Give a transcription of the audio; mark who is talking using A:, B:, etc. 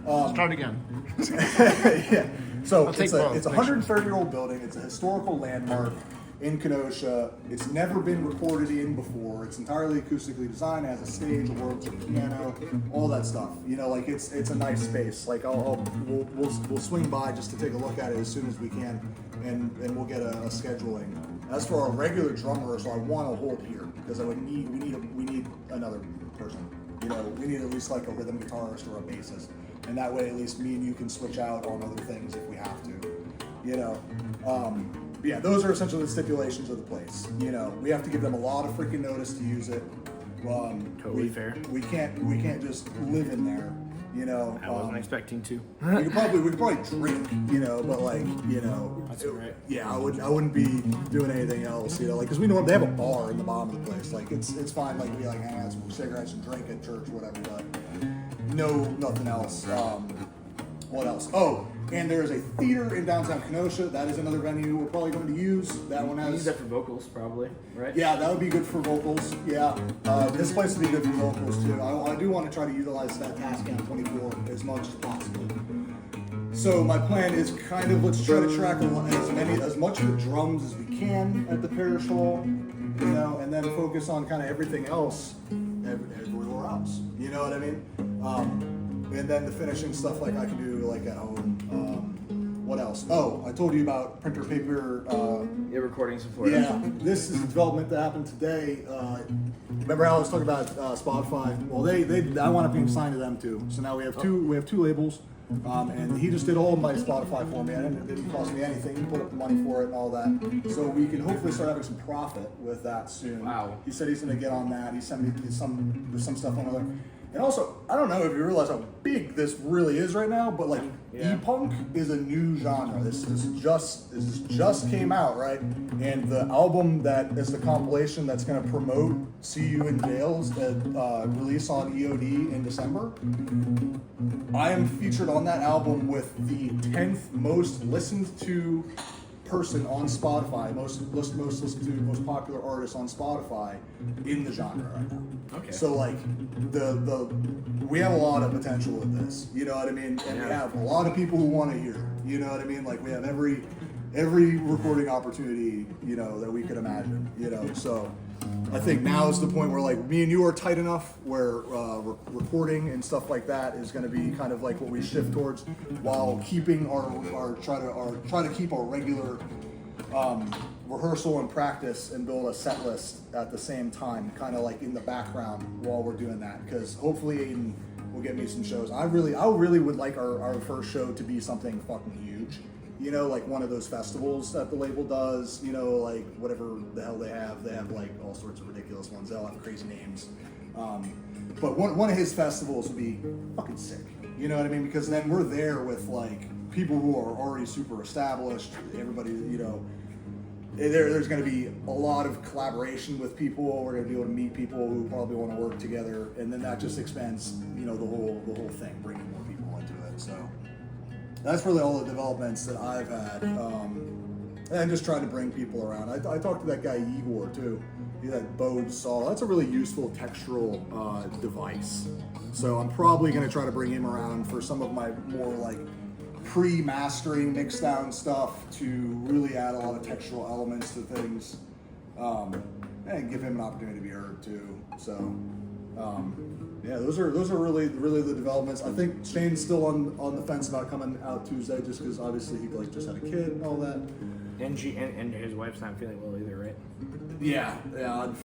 A: Start again.
B: Yeah. So
A: I'll take
B: it's
A: both.
B: a 130-year-old building. It's a historical landmark in Kenosha. It's never been recorded in before. It's entirely acoustically designed. It has a stage, a world piano, all that stuff. You know, like it's a nice space. Like we'll swing by just to take a look at it as soon as we can, and we'll get a scheduling. As for our regular drum rehearsal, I want to hold here because we need another person. You know, we need at least like a rhythm guitarist or a bassist, and that way at least me and you can switch out on other things if we have to. You know. Yeah, those are essentially the stipulations of the place. You know, we have to give them a lot of freaking notice to use it.
A: Totally fair.
B: We can't just live in there. You know,
A: I wasn't expecting to.
B: we could probably drink. You know, but like
A: That's all right.
B: yeah, I wouldn't be doing anything else. You know, like because we know they have a bar in the bottom of the place. Like it's fine. Like we like hang out, some cigarettes and drink at church, whatever. But nothing else. What else? Oh, and there's a theater in downtown Kenosha. That is another venue we're probably going to use. That one has.
A: Use that for vocals, probably, right?
B: Yeah, that would be good for vocals. Yeah, this place would be good for vocals too. I do want to try to utilize that Tascam 24 as much as possible. So my plan is kind of let's try to track as much of the drums as we can at the parish hall, you know, and then focus on kind of everything else everywhere else. You know what I mean? And then the finishing stuff like I can do like at home. What else? Oh, I told you about printer paper.
A: Your recording support.
B: Yeah, this is a development that happened today. Remember how I was talking about Spotify? Well, they I wound up being signed to them too. So now we have two labels, and he just did all of my Spotify for me. It didn't cost me anything. He put up the money for it and all that. So we can hopefully start having some profit with that soon.
A: Wow.
B: He said he's going to get on that. He sent me some stuff on other. And also, I don't know if you realize how big this really is right now, but like e-punk is a new genre. This just came out, right? And the album that is the compilation that's going to promote See You in Jails that release on EOD in December. I am featured on that album with the 10th most listened to person on Spotify, most listened to, most popular artist on Spotify in the genre right now.
A: Okay.
B: So like we have a lot of potential with this, you know what I mean? And we have a lot of people who want to hear it, you know what I mean? Like we have every recording opportunity, you know, that we could imagine, you know. So I think now is the point where like me and you are tight enough where recording and stuff like that is going to be kind of like what we shift towards, while keeping our try to keep our regular rehearsal and practice and build a set list at the same time, kind of like in the background while we're doing that. Because hopefully Aiden will get me some shows. I really would like our first show to be something fucking huge. You know, like one of those festivals that the label does, you know, like whatever the hell they have. They have like all sorts of ridiculous ones. They'll have crazy names. But one of his festivals would be fucking sick. You know what I mean? Because then we're there with like people who are already super established. Everybody, you know, there's going to be a lot of collaboration with people. We're going to be able to meet people who probably want to work together. And then that just expands, you know, the whole thing, bringing more people into it. So that's really all the developments that I've had, and just trying to bring people around. I talked to that guy Igor too. That Bode saw. That's a really useful textural device. So I'm probably going to try to bring him around for some of my more like pre-mastering mix down stuff to really add a lot of textural elements to things, and give him an opportunity to be heard too. So. Yeah, those are really the developments. I think Shane's still on the fence about coming out Tuesday, just because obviously he like just had a kid and all that.
A: And his wife's not feeling well either, right?
B: Yeah.